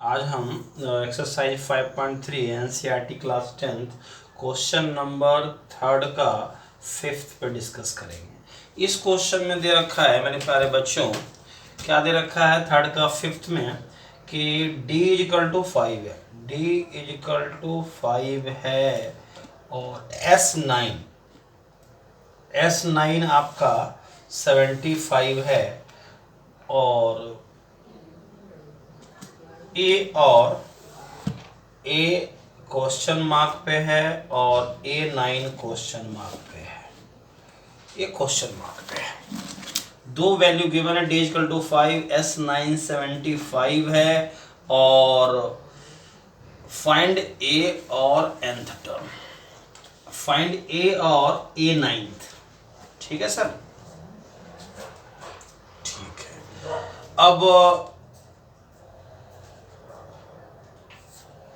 आज हम exercise 5.3 NCERT class 10th question number 3 का 5th पे डिस्कस करेंगे। इस क्वेश्चन में दे रखा है मेरे प्यारे बच्चों, क्या दे रखा है 3 का 5th में कि d इजिकल टू 5 है, d इजिकल टू 5 है और S9 आपका 75 है और ए क्वेश्चन मार्क पे है और A9 क्वेश्चन मार्क पे है। ये क्वेश्चन मार्क पे है, दो वैल्यू गिवन है, d इक्वल टू 5, S9 75 है और फाइंड ए और nth टर्म, फाइंड ए और A9। ठीक है सर, ठीक है। अब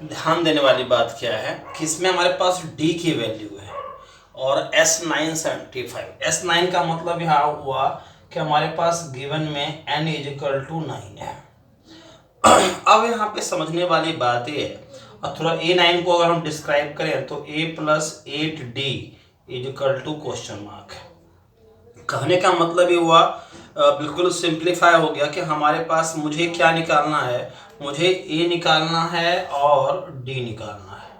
ध्यान देने वाली बात क्या है कि इसमें हमारे पास d की वैल्यू है और S9 75। S9 का मतलब यहाँ हुआ कि हमारे पास गिवन में n इजिकल टू 9 है। अब यहाँ पे समझने वाली बात ये है, और थोड़ा A9 को अगर हम डिस्क्राइब करें तो A plus 8D is equal to question mark है। कहने का मतलब ये हुआ, बिल्कुल सिंप्लीफाई हो गया कि हमारे पास मुझे क्या निकालना है, मुझे ए निकालना है और डी निकालना है।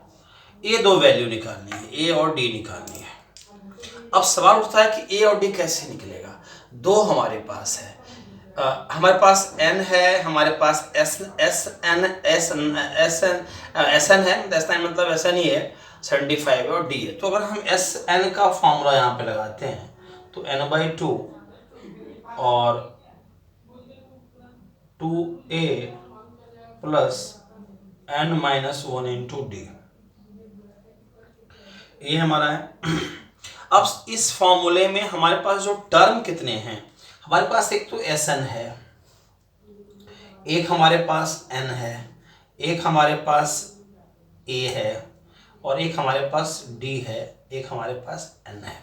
ये दो वैल्यू निकालनी है, ए और डी निकालनी है। अब सवाल उठता है कि ए और डी कैसे निकलेगा। दो हमारे पास है, हमारे पास n है, हमारे पास एस एन है, एस एन मतलब एस एन ही है, 75 है और डी है। तो अगर हम एस एन का फॉर्मूला यहाँ पे लगाते हैं तो n/2 और 2a plus n-1 into D, ये हमारा है। अब इस फॉर्मूले में हमारे पास जो टर्म कितने हैं, हमारे पास एक तो एस एन है, एक हमारे पास n है, एक हमारे पास a है और एक हमारे पास d है, एक हमारे पास n है।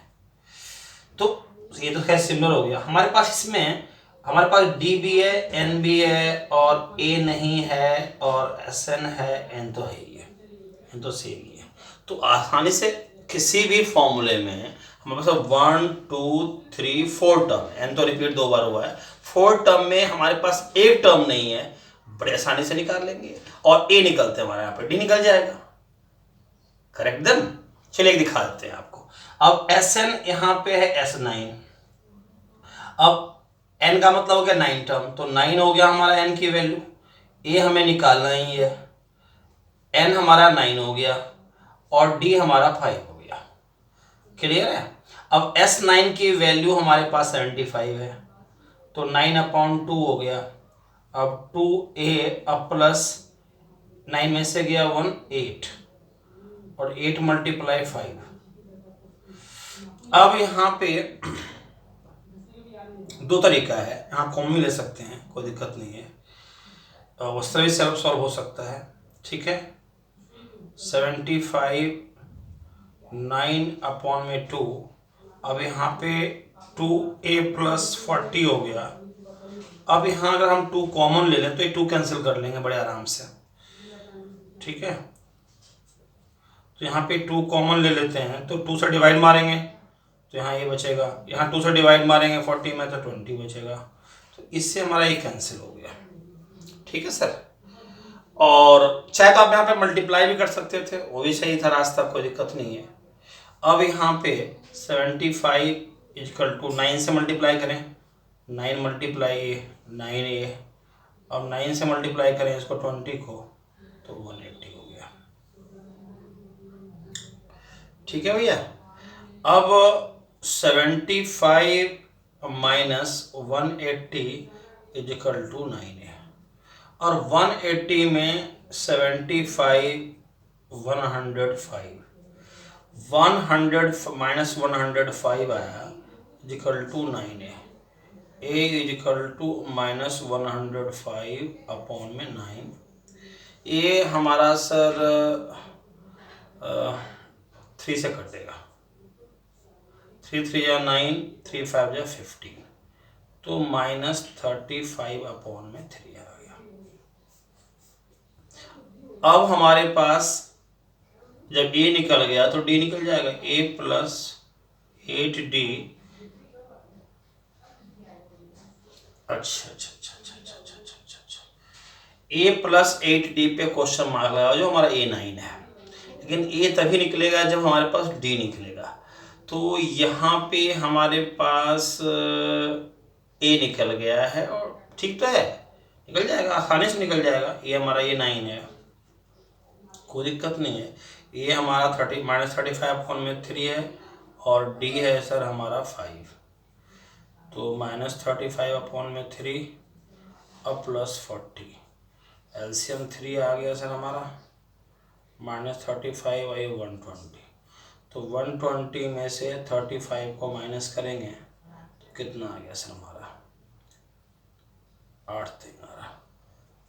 तो ये तो खैर सिमिलर हो गया। हमारे पास इसमें हमारे पास d भी है, n भी है और a नहीं है और sn है, n तो है ही है, n तो सेम ही है। तो आसानी से किसी भी फॉर्मूले में हमारे पास 1 2 3 4 टर्म, n तो रिपीट 2 बार हुआ है, 4 टर्म में हमारे पास एक टर्म नहीं है, बड़े आसानी से निकाल लेंगे और a निकलते हैं हमारे यहाँ पे, d निकल जाएगा। Correct them. चलिए दिखा देते हैं आपको। अब Sn यहाँ पे है S9, अब n का मतलब हो गया 9 टर्म, तो 9 हो गया हमारा n की वैल्यू, a हमें निकालना ही है, n हमारा 9 हो गया और d हमारा 5 हो गया। क्लियर है। अब S9 की वैल्यू हमारे पास 75 है तो 9/2 हो गया। अब 2a अब प्लस 9 में से गया 1 8 और 8 मल्टीप्लाई 5। अब यहाँ पे दो तरीका है, यहाँ कॉमन ले सकते हैं, कोई दिक्कत नहीं है, उस तरह भी सेल्फ सॉल्व हो सकता है। ठीक है, 75 9/2, अब यहाँ पे 2a प्लस 40 हो गया। अब यहाँ अगर हम 2 कॉमन ले लें तो ये 2 कैंसिल कर लेंगे बड़े आराम से। ठीक है, तो यहाँ पे 2 कॉमन ले लेते हैं तो 2 से डिवाइड मारेंगे तो यहाँ ये बचेगा, यहाँ 2 से डिवाइड मारेंगे 40 में तो 20 बचेगा, तो इससे हमारा ये कैंसिल हो गया। ठीक है सर, और चाहे तो आप यहाँ पे मल्टीप्लाई भी कर सकते थे, वो भी सही था रास्ता, कोई दिक्कत नहीं है। अब यहाँ पे 75 इक्वल टू 9 से मल्टीप्लाई करें, 9 मल्टीप्लाई 9a, अब 9 से मल्टीप्लाई करें इसको 20 को तो 180 हो गया। ठीक है भैया। अब 75 माइनस 180 इजिकल टू 9 है और 180 में 75 105, 100 माइनस 105 आया इजिकल टू 9 है। ए इजिकल टू माइनस 105 में 9, ये हमारा सर 3 से कटेगा, 3 3 या 9, 3 5 या 15, तो -35 में 3 आ गया। अब हमारे पास जब ए निकल गया तो डी निकल जाएगा, ए प्लस 8d। अच्छा अच्छा अच्छा अच्छा अच्छा अच्छा अच्छा अच्छा, ए प्लस 8d पे क्वेश्चन मार्क लगा जो हमारा A9 है, लेकिन ए तभी निकलेगा जब हमारे पास डी निकलेगा। तो यहाँ पे हमारे पास ए निकल गया है, और ठीक तो है, निकल जाएगा, आसानी से निकल जाएगा। ये हमारा A9 है, कोई दिक्कत नहीं है। ये हमारा -35/3 है, और डी है सर हमारा 5, तो -35/3 अब +40, एलसीएम 3 आ गया सर हमारा, -35 और 120, तो 120 में से 35 को माइनस करेंगे तो कितना आ गया सर हमारा, 8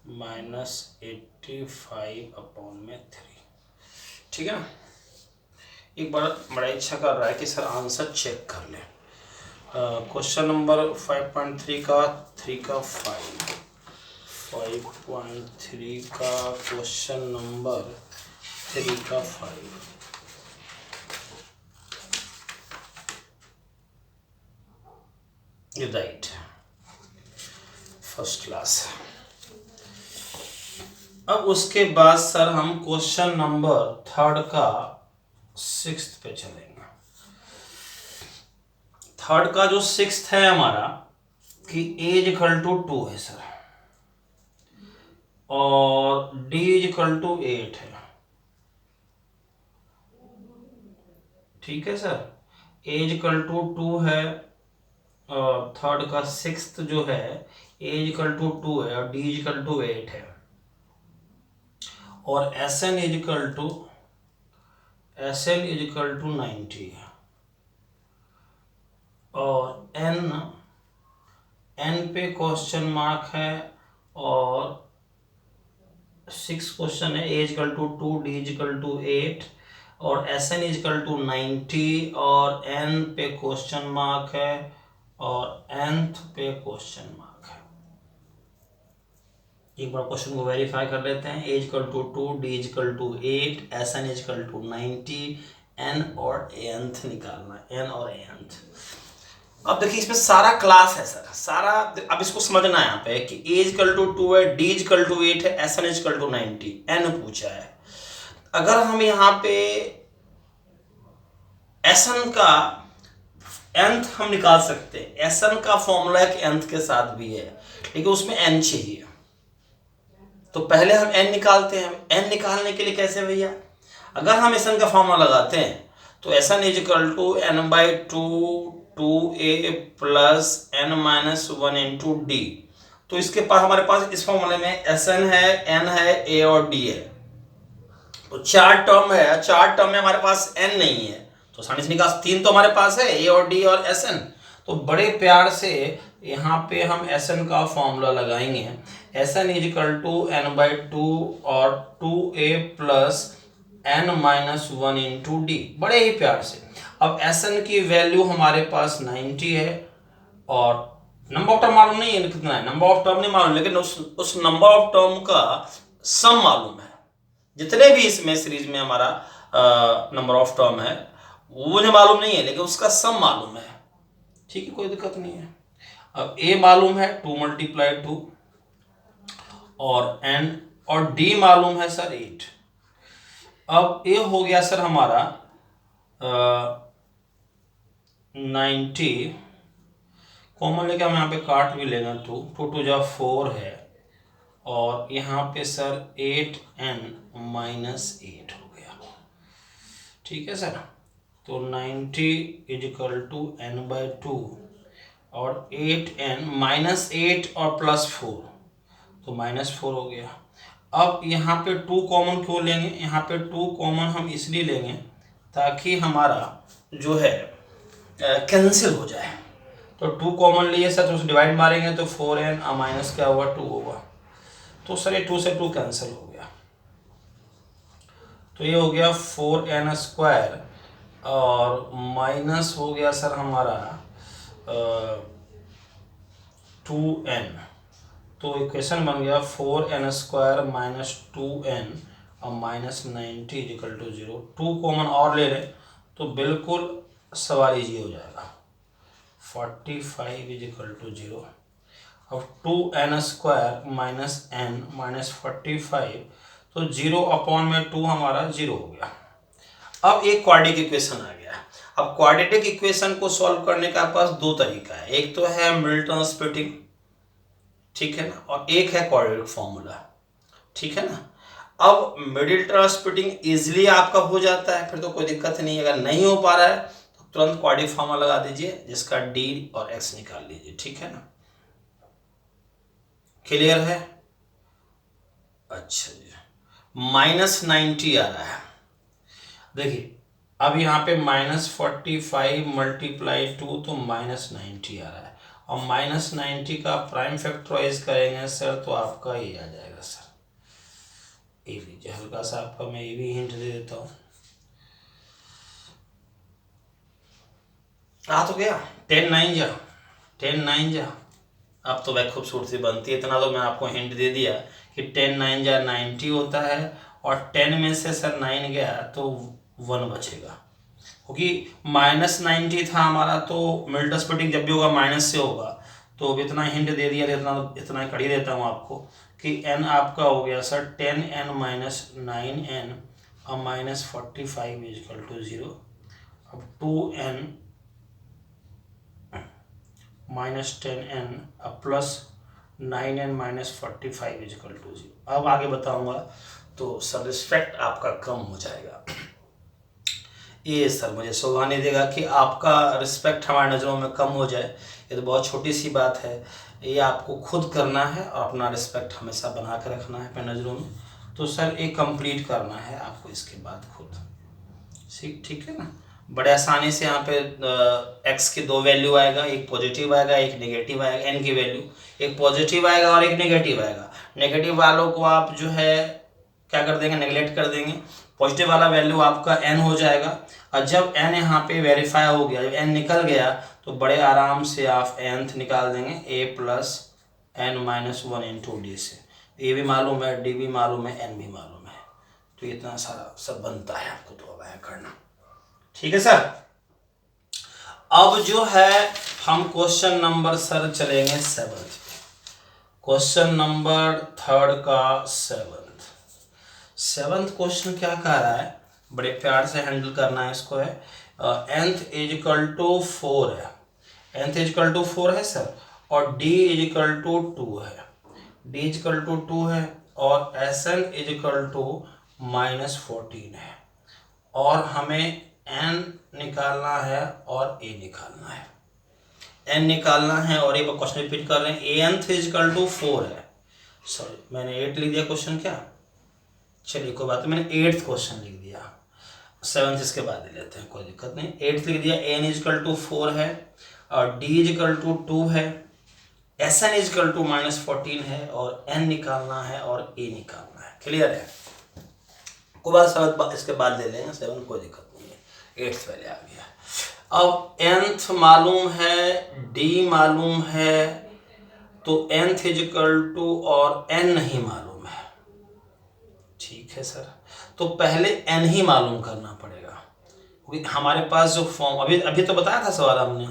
-85/3। ठीक है ना। एक बार बड़ा इच्छा कर रहा है कि सर आंसर चेक कर ले। क्वेश्चन नंबर 5.3 का 3 का 5.3 का क्वेश्चन नंबर 3 का 5। Right, first class. अब उसके बाद सर हम क्वेश्चन नंबर 3 का 6 पे चलेंगे। 3 का जो 6 है हमारा कि A=2 है सर, और D=8 है। ठीक है सर, A=2 है, और 3 का 6 जो है A=2 है और D=8 है, और SN=90 है, और n पे क्वेश्चन मार्क है, और 6 क्वेश्चन है, A=2, D=8 और SN=90, और n पे क्वेश्चन मार्क है, और nth पे क्वेश्चन मार्क है। एक बार क्वेश्चन को वेरीफाई कर लेते हैं। A=2, D=8, SN=90, n और nth निकालना है, n और nth। अब देखिए इसमें सारा क्लास है सर, सारा, अब इसको समझना है यहाँ पे कि A=2 है, D=8 है, SN=90, n पूछा है। अगर हम यहाँ पे SN का nth हम निकाल सकते हैं, SN का फॉर्मूला एक nth के साथ भी है, लेकिन उसमें n चाहिए, तो पहले हम n निकालते हैं। n निकालने के लिए कैसे भैया, अगर हम SN का फॉर्मूला लगाते हैं तो SN=n/2 2a plus n-1 into D. तो इसके पास हमारे पास इस फॉर्मूले में SN है, n है, a और d है, तो 4 टर्म है, 4 टर्म में हमारे पास n नहीं है, तो आसानी से निकाल, 3 तो हमारे पास है, a और d और SN। तो बड़े प्यार से यहाँ पे हम SN का फॉर्मूला लगाएंगे, SN=n/2 और 2a plus n-1 into D, बड़े ही प्यार से। अब SN की वैल्यू हमारे पास 90 है, और नंबर ऑफ टर्म मालूम नहीं है कितना है, नंबर ऑफ टर्म नहीं मालूम, लेकिन उस नंबर ऑफ टर्म का सम मालूम है। जितने भी इसमें सीरीज में हमारा नंबर ऑफ टर्म है वो मुझे मालूम नहीं है, लेकिन उसका सम मालूम है। ठीक है, कोई दिक्कत नहीं है। अब a मालूम है 2 × 2, और n और d मालूम है सर 8। अब a हो गया सर हमारा 90, कॉमन लेके हम यहाँ पे काट भी लेंगे, 2 2 जा 4 है, और यहाँ पे सर 8n-8 हो गया। ठीक है सर, तो 90=n/2 और 8n-8 और +4, तो -4 हो गया। अब यहाँ पे 2 कॉमन क्यों लेंगे, यहाँ पे 2 कॉमन हम इसलिए लेंगे ताकि हमारा जो है कैंसिल हो जाए। तो 2 कॉमन लिए सर, तो डिवाइड मारेंगे तो 4n माइनस क्या हुआ 2 होगा, तो सर ये 2 से 2 कैंसिल हो गया, तो ये हो गया 4n², और माइनस हो गया सर हमारा 2n, तो इक्वेशन बन गया 4n² - 2n और -90 इजिकल टू 0, 2 कॉमन और ले लें तो बिल्कुल सवाल ईजी हो जाएगा। 45 इजिकल टू 0। अब 2n² माइनस n माइनस 45, तो 0 में 2 हमारा 0 हो गया। अब एक क्वाड्रेटिक इक्वेशन आ गया। अब क्वाड्रेटिक इक्वेशन को सॉल्व करने का पास दो तरीका है, एक तो है मिडल स्प्लिटिंग, ठीक है ना, और एक है क्वाड्रेटिक फॉर्मूला, ठीक है ना। अब मिडिल टर्म स्प्लिटिंग इजिली आपका हो जाता है, फिर तो कोई दिक्कत नहीं। अगर नहीं हो पा रहा है तो तुरंत क्वाड्रेटिक फॉर्मूला लगा दीजिए, जिसका d और x निकाल लीजिए, ठीक है ना। क्लियर है? अच्छा जी, -90 आ रहा है। देखिए अब यहाँ पे -45 मल्टीप्लाई 2 तो -90 आ रहा है, और -90 का प्राइम फैक्टराइज करेंगे सर तो आपका ये आ जाएगा सर। ये लीजिए, हल्का सा आपका मैं ये भी हिंट दे देता हूँ। आ तो गया 10 9 जा। अब तो वह खूबसूरती बनती है, इतना तो मैं आपको हिंट दे दिया कि 10 9 जा 90 होता है, और 10 में से सर 9 गया तो 1 बचेगा, क्योंकि -90 था हमारा, तो मिडल स्प्लिटिंग जब भी होगा माइनस से होगा। तो अब इतना हिंट दे दिया, इतना कर ही देता हूँ आपको कि n आपका हो गया सर 10n माइनस 9n और -45 इजिकल टू 0। अब 2n माइनस 10n अब plus 9n minus 45 is equal to 0। अब आगे बताऊंगा तो सर रिस्पेक्ट आपका कम हो जाएगा। ये सर मुझे शोभा नहीं देगा कि आपका रिस्पेक्ट हमारे नज़रों में कम हो जाए, ये तो बहुत छोटी सी बात है। ये आपको खुद करना है और अपना रिस्पेक्ट हमेशा बना कर रखना है अपने नज़रों में। तो सर एक कंप्लीट करना है आपको इसके बाद खुद, ठीक है ना। बड़े आसानी से यहाँ पे x की दो वैल्यू आएगा, एक पॉजिटिव आएगा एक नेगेटिव आएगा। n की वैल्यू एक पॉजिटिव आएगा और एक नेगेटिव आएगा। नेगेटिव वालों को आप जो है क्या कर देंगे, नेगलेक्ट कर देंगे। पॉजिटिव वाला वैल्यू आपका n हो जाएगा, और जब n यहाँ पे वेरीफाई हो गया, जब n निकल गया तो बड़े आराम से आप nth निकाल देंगे, a plus n minus 1 into D से। a भी मालूम है, d भी मालूम है, n भी मालूम है, तो इतना सारा सब बनता है, आपको तो अब करना, ठीक है सर। अब जो है हम क्वेश्चन नंबर सर चलेंगे 7th, क्वेश्चन नंबर 3rd का 7th क्वेश्चन क्या कह रहा है, बड़े प्यार से हैंडल करना है इसको। है nth इजिकल टू 4 है, nth इजिकल टू 4 है सर, और d इजिकल टू 2 है, d इजिकल टू 2 है, और sn इजिकल टू -14 है, और हमें n निकालना है और a निकालना है। n निकालना है और एक क्वेश्चन रिपीट कर रहे हैं, nth इजिकल टू 4 है। सॉरी मैंने 8 लिख दिया क्वेश्चन, क्या चलिए कोई बात नहीं, मैंने 8th क्वेश्चन लिख दिया, 7th इसके बाद ले लेते हैं, कोई दिक्कत नहीं। 8th लिख दिया, n इजिकल टू 4 है, और d इजिकल टू 2 है, sn इजिकल टू -14 है, और n निकालना है और a निकालना है। क्लियर है? कोई बात 7th इसके बाद ले लेंगे, 7th कोई दिक्कत नहीं है, 8th पहले आ गया। अब nth मालूम है, d मालूम है, तो nth इजिकल टू और n नहीं मालूम है, ठीक है सर। तो पहले n ही मालूम करना पड़ेगा, क्योंकि हमारे पास जो फॉर्म अभी तो बताया था सवाल हमने,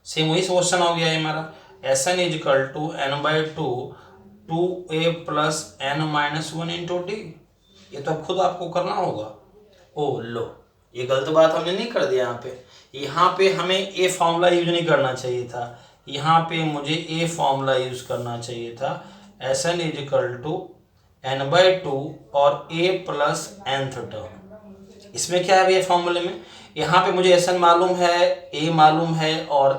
सेम वही क्वेश्चन हो गया है हमारा। sn is equal to n/2 2a plus n minus 1 into D, ये तो खुद आपको करना होगा। ओ लो, ये गलत बात हमने नहीं कर दिया यहाँ पे हमें ए फॉर्मूला यूज नहीं करना चाहिए था, यहाँ पे मुझे ए फॉर्मूला यूज करना चाहिए था। sn इजिकल टू n/2 और a प्लस nth टर्म, इसमें क्या है ये फॉर्मूले में, यहाँ पे मुझे sn मालूम है, a मालूम है, और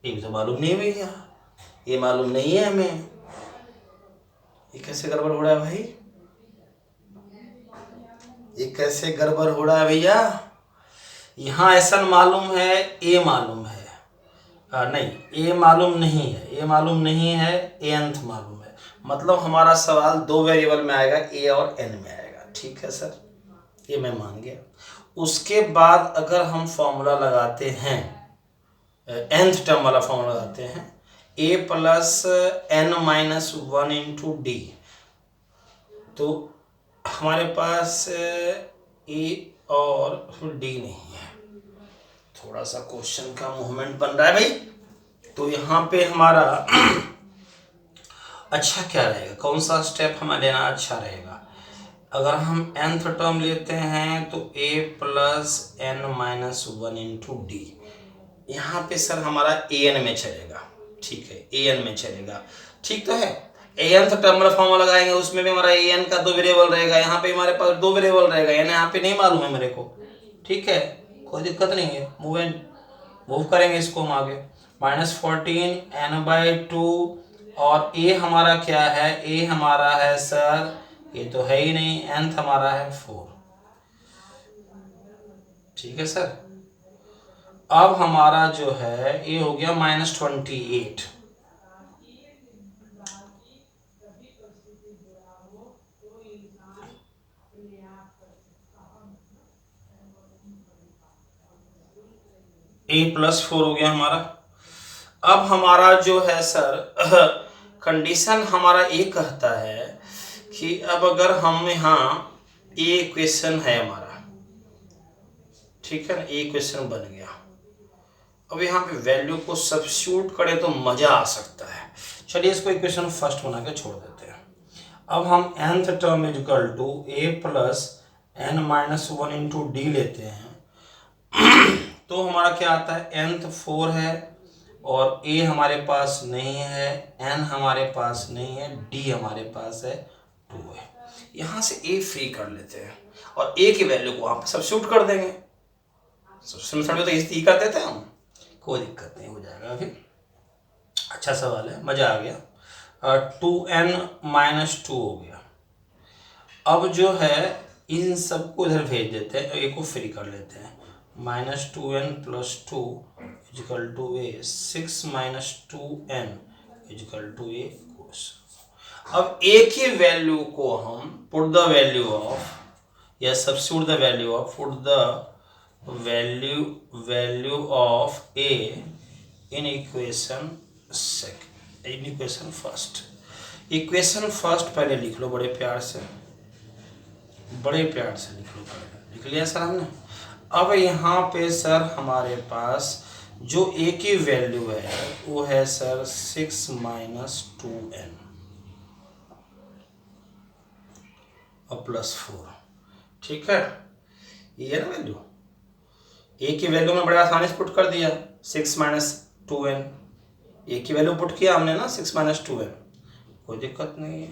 a भी तो मालूम नहीं है भैया, ये मालूम नहीं है हमें। ये कैसे गड़बड़ हो रहा है भाई, ये कैसे गड़बड़ हो रहा है भैया। यहाँ sn मालूम है, a मालूम है, नहीं a मालूम नहीं है, a मालूम नहीं है, nth मालूम है, मतलब हमारा सवाल दो वेरिएबल में आएगा, a और n में आएगा, ठीक है सर, ये मैं मान गया। उसके बाद अगर हम फॉर्मूला लगाते हैं, nth टर्म वाला फॉर्मूला लगाते हैं, a plus n minus 1 into D, तो हमारे पास ए और डी नहीं है, थोड़ा सा क्वेश्चन का मूवमेंट बन रहा है भाई। तो यहाँ पे हमारा अच्छा क्या रहेगा, कौन सा स्टेप हमें लेना अच्छा रहेगा? अगर हम nth टर्म लेते हैं तो a plus N minus one into D, यहाँ पे सर हमारा an में चलेगा, ठीक है, an में चलेगा, ठीक तो है। nth टर्म वाला फॉर्मूला लगाएंगे, उसमें भी हमारा an का दो वेरिएबल रहेगा, यहाँ पे हमारे पास दो वेरिएबल रहेगा, n यहाँ पे नहीं मालूम है मेरे को, ठीक है, कोई दिक्कत नहीं है, मूव करेंगे इसको हम आगे। -14 n/2 और a हमारा क्या है, a हमारा है सर, ये तो है ही नहीं, nth हमारा है 4, ठीक है सर। अब हमारा जो है ये हो गया -28, a+4 हो गया हमारा। अब हमारा जो है सर कंडीशन हमारा ये कहता है कि अब अगर हम यहाँ ये इक्वेशन है हमारा, ठीक है ना, ये इक्वेशन बन गया। अब यहाँ पे वैल्यू को सब्स्टिट्यूट करें तो मजा आ सकता है। चलिए इसको इक्वेशन फर्स्ट बना के छोड़ देते हैं। अब हम nth term is equal to a plus N minus one into D लेते हैं तो हमारा क्या आता है, nth 4 है और a हमारे पास नहीं है, n हमारे पास नहीं है, d हमारे पास है 2 है। यहाँ से a फ्री कर लेते हैं और a की वैल्यू को वहाँ पर सब्स्टिट्यूट कर देंगे। तो इसी करते थे हम, कोई दिक्कत नहीं, हो जाएगा अभी। अच्छा सवाल है, मज़ा आ गया। 2n-2 हो गया। अब जो है इन सबको इधर भेज देते हैं, a को फ्री कर लेते हैं। -2n + 2 = a, 6 - 2n = a cos। अब a की वैल्यू को हम पुट द वैल्यू ऑफ या substitute the value of, put the value of a in equation first. Equation first पहले लिख लो बड़े प्यार से, लिख लो, पहले लिख लिया सर हमने। अब यहाँ पे सर हमारे पास जो a की वैल्यू है वो है सर 6 - 2n और +4, ठीक है, ये है ना वैल्यू। a की वैल्यू में बड़े आसानी से पुट कर दिया, 6 - 2n, a की वैल्यू पुट किया हमने ना, 6 - 2n, कोई दिक्कत नहीं है।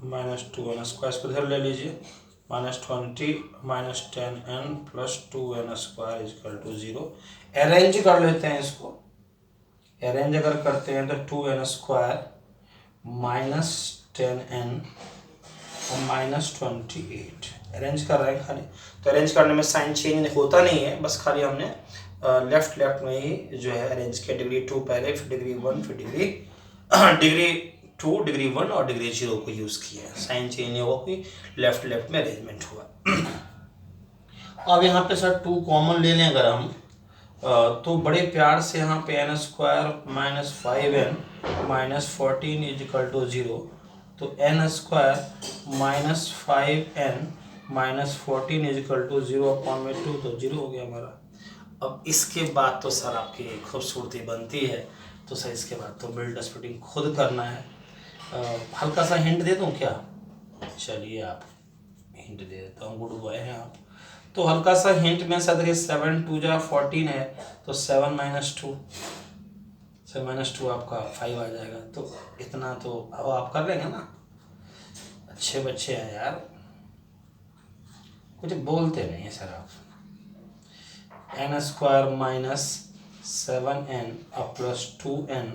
-2n² इसको इधर ले लीजिए, -20 - 10n + 2n² = 0। अरेंज कर लेते हैं इसको, अरेंज अगर करते हैं तो 2n² -10n और -28 अरेंज कर रहे हैं खाली। तो अरेंज करने में साइन चेंज होता नहीं है, बस खाली हमने लेफ्ट में ही जो है अरेंज किया, डिग्री 2 पहले, फिर डिग्री 1, फिर डिग्री 2, डिग्री 1 और डिग्री 0 को यूज़ किया है। साइन चेंज नहीं हुआ, कोई लेफ्ट में अरेंजमेंट हुआ। अब यहाँ पे सर 2 कॉमन ले लें अगर हम, तो बड़े प्यार से यहाँ पे n² - 5n - 14 = 0, तो n² - 5n - 14 = 0/2, तो 0 हो गया हमारा। अब इसके बाद तो सर आपकी खूबसूरती बनती है, तो सर इसके बाद तो बिल्ड स्प्लिटिंग खुद करना है। हल्का सा हिंट दे दूं क्या? चलिए आप हिंट दे देता हूँ, गुड बॉय हैं आप। तो हल्का सा हिंट में सर देखिए 7 × 2 = 14 है, तो 7 - 2, 7 - 2 आपका 5 आ जाएगा। तो इतना तो अब आप कर लेंगे ना, अच्छे बच्चे हैं यार, कुछ बोलते नहीं है सर आप। n² - 7n + 2n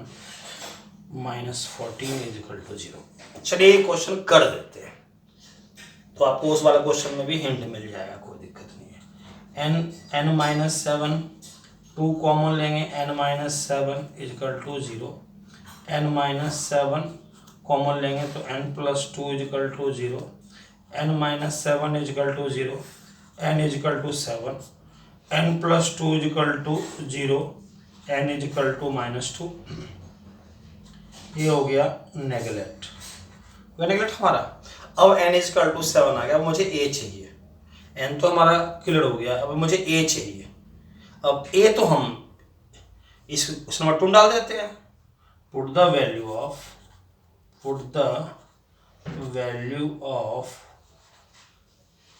- 14 = 0। चलिए क्वेश्चन कर देते हैं, तो आपको उस वाला क्वेश्चन में भी हिंट मिल जाएगा, कोई दिक्कत नहीं है। n - 7, 2 कॉमन लेंगे, n - 7 = 0, n - 7 कॉमन लेंगे तो n + 2 = 0, n - 7 = 0, n = 7, n + 2 = 0, n is equal to -2, ये हो गया नेगलेक्ट हमारा। अब n इजिकल टू 7 आ गया, अब मुझे a चाहिए। n तो हमारा क्लियर हो गया, अब मुझे a चाहिए। अब a तो हम इस नंबर 2 डाल देते हैं। Put the value of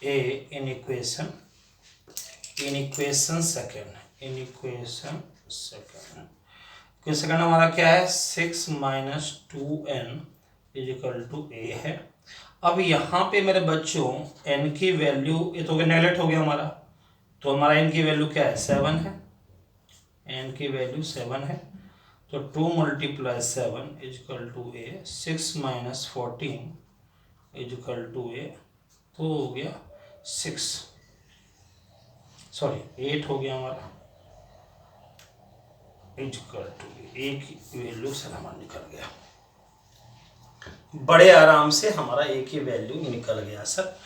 a in equation second. Second हमारा क्या है, 6 - 2n इजिकल टू a है। अब यहाँ पे मेरे बच्चों n की वैल्यू, ये तो नेगलेक्ट हो गया हमारा, तो हमारा n की वैल्यू क्या है, 7 है। n की वैल्यू 7 है, तो 2 × 7 is equal to a, 6 - 14 is equal to a, तो हो गया 8 हो गया हमारा इजिकल टू a की वैल्यू से हमारा निकल गया। बड़े आराम से हमारा a की वैल्यू निकल गया सर।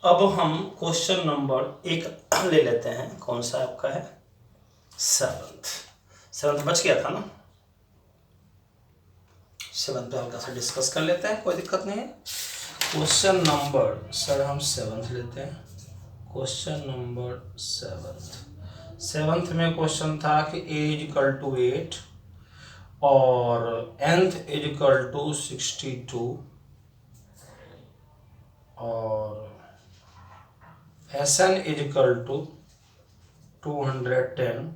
अब हम क्वेश्चन नंबर 1 ले लेते हैं। कौन सा आपका है, 7th बच गया था ना। 7th पे हल्का सा डिस्कस कर लेते हैं, कोई दिक्कत नहीं है। क्वेश्चन नंबर सर हम 7th लेते हैं। क्वेश्चन नंबर 7th में क्वेश्चन था कि a इजिकल टू 8 और nth इजिकल टू 62 और Sn इजिकल टू 210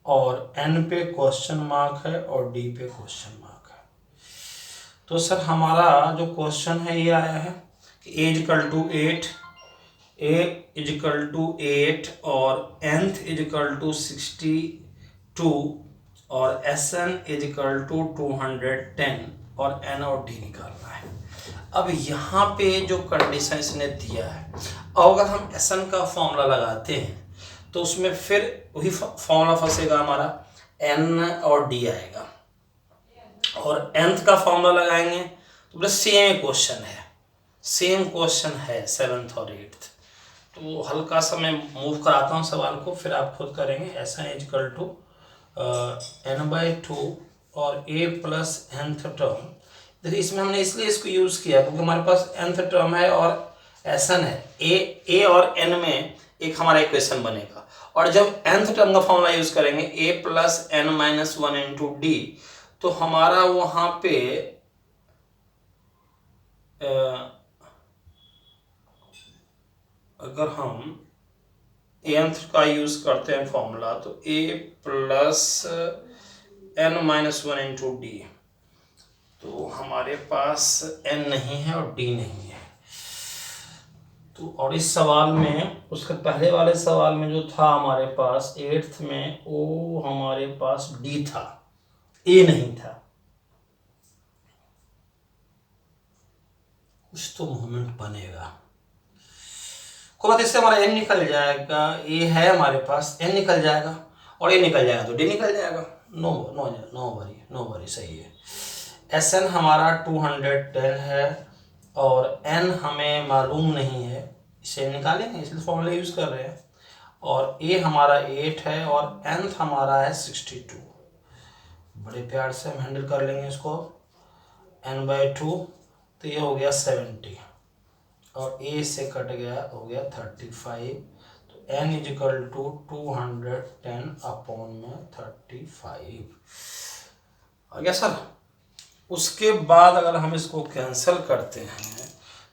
और n पे क्वेश्चन मार्क है और d पे क्वेश्चन मार्क है। तो सर हमारा जो क्वेश्चन है ये आया है कि a इजिकल टू 8 और nth इजिकल टू 62 और Sn इजिकल टू 210 और n और d निकालना है। अब यहाँ पे जो कंडीशन इसने दिया है, और अगर हम Sn का फॉर्मूला लगाते हैं तो उसमें फिर वही फॉर्मूला फंसेगा हमारा, n और d आएगा, और nth का फॉर्मूला लगाएंगे तो बस सेम क्वेश्चन है 7th और 8th। तो हल्का सा मैं मूव कराता हूँ सवाल को, फिर आप खुद करेंगे। Sn इजिकल टू n/2 और a प्लस nth टर्म। देखिए इसमें हमने इसलिए इसको यूज़ किया क्योंकि हमारे पास nth टर्म है और Sn है। a और n में एक हमारा इक्वेशन बनेगा, और जब nth टर्म का फॉर्मूला यूज़ करेंगे a plus n-1 into d, तो हमारा वहाँ पे अगर हम nth का यूज़ करते हैं फॉर्मूला तो a plus n-1 into d, तो हमारे पास n नहीं है और d नहीं है। तो और इस सवाल में, उसके पहले वाले सवाल में जो था हमारे पास 8th में, वो हमारे पास d था, a नहीं था। कुछ तो मूवमेंट बनेगा, को बात, इससे हमारा n निकल जाएगा। a है हमारे पास, n निकल जाएगा, और a निकल जाएगा तो d निकल जाएगा। नो वरी सही है। Sn हमारा 210 है और n हमें मालूम नहीं है, इसे निकालेंगे, इसलिए फॉर्मूला यूज़ कर रहे हैं। और a हमारा 8 है और nth हमारा है 62। बड़े प्यार से हम हैंडल कर लेंगे इसको। n/2 तो ये हो गया 70 और a से कट गया, हो गया 35। तो n इजिकल टू 210 अपॉन में 35 आ गया सर। उसके बाद अगर हम इसको कैंसिल करते हैं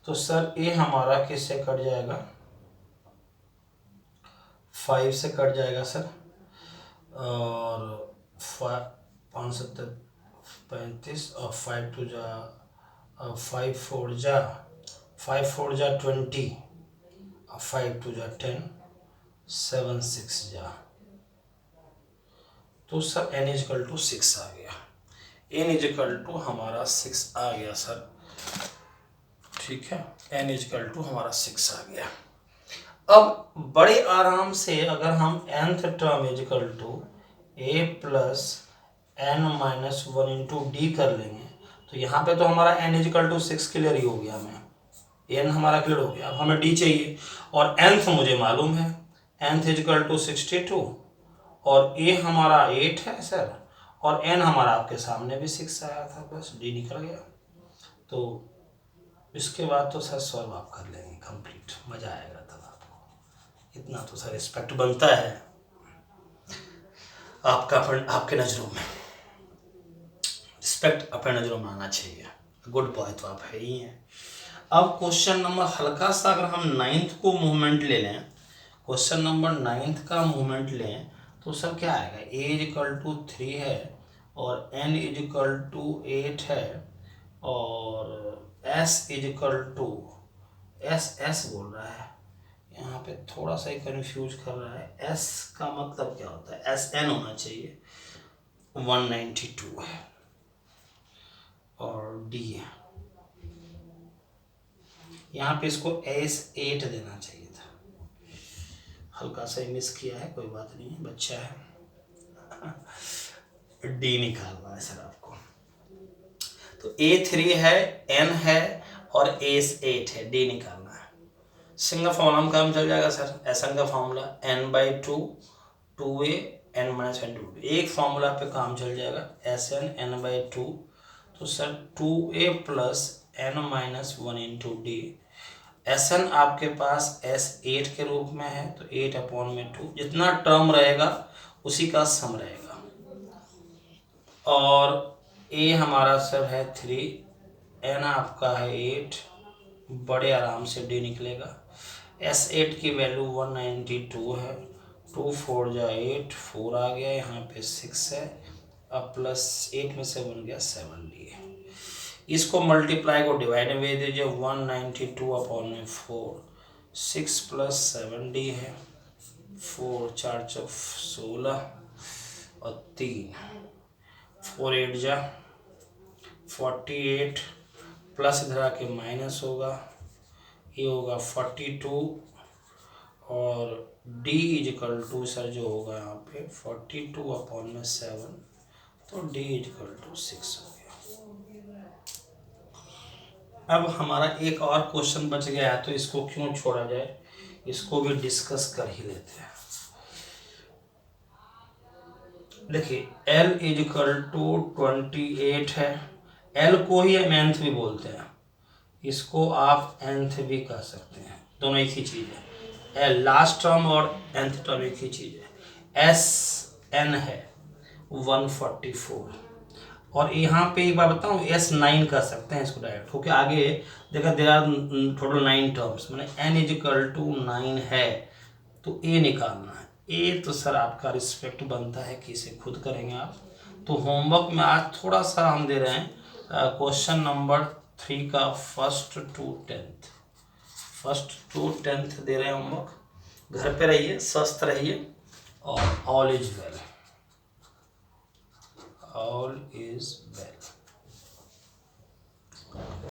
तो सर a हमारा किससे कट जाएगा, 5 से कट जाएगा सर, और 5 35 और 5 2 जा 5 4 जा 20 और 5 2 जा 10 7 6 जा, तो सर n इजिकल टू 6 आ गया। n इजिकल टू हमारा 6 आ गया सर, ठीक है, n इजिकल टू हमारा 6 आ गया। अब बड़े आराम से अगर हम nth term is equal to a plus n-1 into D कर लेंगे तो यहाँ पे तो हमारा n इजिकल टू 6 क्लियर ही हो गया, हमें n हमारा क्लियर हो गया। अब हमें d चाहिए और nth मुझे मालूम है, nth इजिकल टू 62 और ए हमारा 8 है सर, और एन हमारा आपके सामने भी 6 आया था, बस डी निकल गया। तो इसके बाद तो सर सॉल्व आप कर लेंगे कंप्लीट, मज़ा आएगा तब आपको। इतना तो सर रिस्पेक्ट बनता है आपका आपके नज़रों में, रिस्पेक्ट अपने नज़रों में आना चाहिए। गुड बॉय तो आप है ही हैं। अब क्वेश्चन नंबर हल्का सा अगर हम 9th को मूवमेंट ले लें, क्वेश्चन नंबर 9th का मूवमेंट लें तो सर क्या आएगा, ए इज इक्वल टू 3 है और एन इज इक्वल टू 8 है और S is equal to S बोल रहा है यहाँ पे, थोड़ा सा ही कन्फ्यूज कर रहा है। एस का मतलब क्या होता है, एस एन होना चाहिए, 192 है और डी है यहाँ पे, इसको S8 देना चाहिए था, हल्का सा मिस किया है, कोई बात नहीं है, बच्चा है। डी निकालना है सर आपको। तो A3 है, N है और S8 है, डी निकालना है। सिंगल फॉर्मूला में काम चल जाएगा सर, SN का फॉर्मूला n/2 2a n - 1 एक फॉर्मूला पे काम चल जाएगा, SN n/2, तो sir 2a + n - 1 × d। SN आपके पास S8 के रूप में है, तो 8/2 जितना टर्म रहेगा उसी का सम रहेगा, और A हमारा सर है 3, N आपका है 8, बड़े आराम से D निकलेगा। S8 की वैल्यू 192 है, 2 4 जा 8, 4 आ गया, यहाँ पे 6 है, अब +8 में से बन गया 7D है। इसको मल्टीप्लाई को डिवाइड में भेज दीजिए, 192/4, 6 + 7D है, 4 4 × 16 और 3, 4 8 जा 48, प्लस इधर आके माइनस होगा, ये होगा 42 और D is equal to sir जो होगा यहाँ पे 42/7, तो D इज इक्वल टू 6 हो गया। अब हमारा एक और क्वेश्चन बच गया है, तो इसको क्यों छोड़ा जाए, इसको भी डिस्कस कर ही लेते हैं। देखिए L इज इक्वल टू 28 है, L को ही हम nth भी बोलते हैं, इसको आप nth भी कह सकते हैं, दोनों एक ही चीज़ है। L लास्ट टर्म और nth टर्म एक ही चीज़ है। S n है 144, और यहाँ पे एक बार बताऊँ, S9 कर सकते हैं इसको डायरेक्ट, क्योंकि आगे देखा देर आर टोटल 9 टर्म्स, मैंने n इज इक्वल टू 9 है, तो A निकालना है। A तो सर आपका रिस्पेक्ट बनता है कि इसे खुद करेंगे आप। तो होमवर्क में आज थोड़ा सा हम दे रहे हैं क्वेश्चन नंबर 3 का 1st to 10th दे रहे हैं होमवर्क। घर पे रहिए, स्वस्थ रहिए, और ऑल इज वेल।